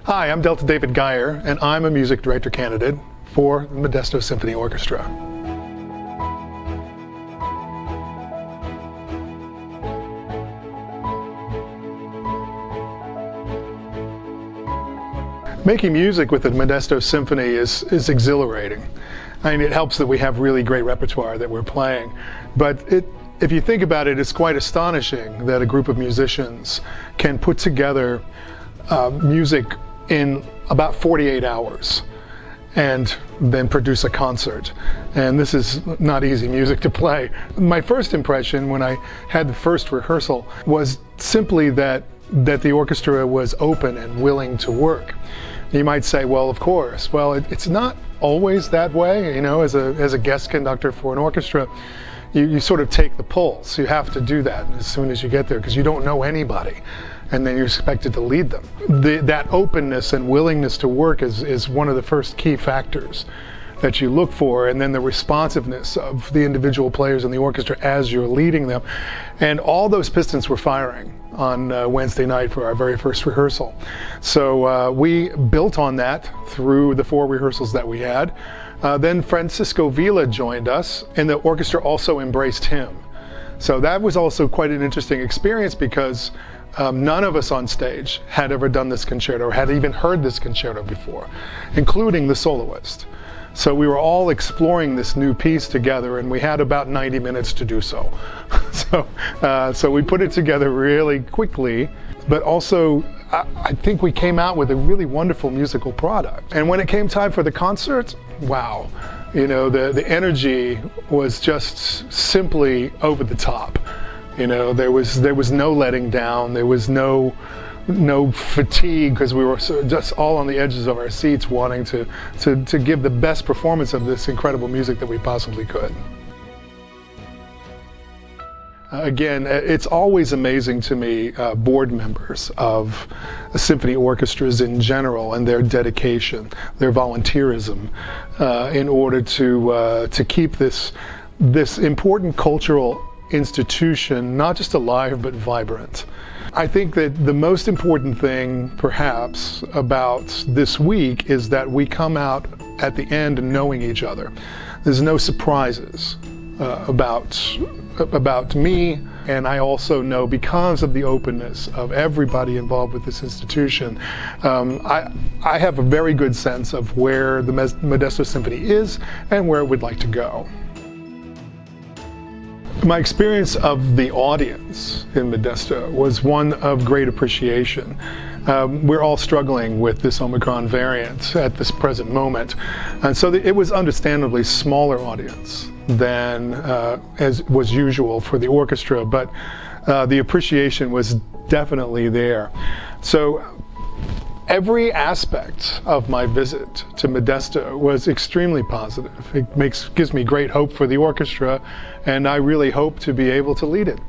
Hi, I'm Delta David Gier, and I'm a music director candidate for the Modesto Symphony Orchestra. Making music with the Modesto Symphony is exhilarating. I mean, it helps that we have really great repertoire that we're playing, but if you think about it, it's quite astonishing that a group of musicians can put together music in about 48 hours and then produce a concert. And this is not easy music to play. My first impression when I had the first rehearsal was simply that the orchestra was open and willing to work. You might say, well, of course. Well, it's not always that way. You know, as a guest conductor for an orchestra, you sort of take the pulse. You have to do that as soon as you get there because you don't know anybody, and then you're expected to lead them. That openness and willingness to work is one of the first key factors that you look for, and then the responsiveness of the individual players in the orchestra as you're leading them. And all those pistons were firing on Wednesday night for our very first rehearsal. So we built on that through the 4 rehearsals that we had. Then Francisco Vila joined us, and the orchestra also embraced him. So that was also quite an interesting experience because none of us on stage had ever done this concerto or had even heard this concerto before, including the soloist. So we were all exploring this new piece together, and we had about 90 minutes to do so. So we put it together really quickly, but also I think we came out with a really wonderful musical product. And when it came time for the concert, wow, you know, the energy was just simply over the top. You know, there was no letting down, there was no fatigue, because we were just all on the edges of our seats wanting to give the best performance of this incredible music that we possibly could. Again, it's always amazing to me, board members of symphony orchestras in general and their dedication, their volunteerism, in order to keep this important cultural institution not just alive but vibrant. I think that the most important thing perhaps about this week is that we come out at the end knowing each other. There's no surprises about me, and I also know, because of the openness of everybody involved with this institution, I have a very good sense of where the Modesto Symphony is and where it would like to go. My experience of the audience in Modesto was one of great appreciation. We're all struggling with this Omicron variant at this present moment, and so it was understandably smaller audience than as was usual for the orchestra, but the appreciation was definitely there. So every aspect of my visit to Modesto was extremely positive. It gives me great hope for the orchestra, and I really hope to be able to lead it.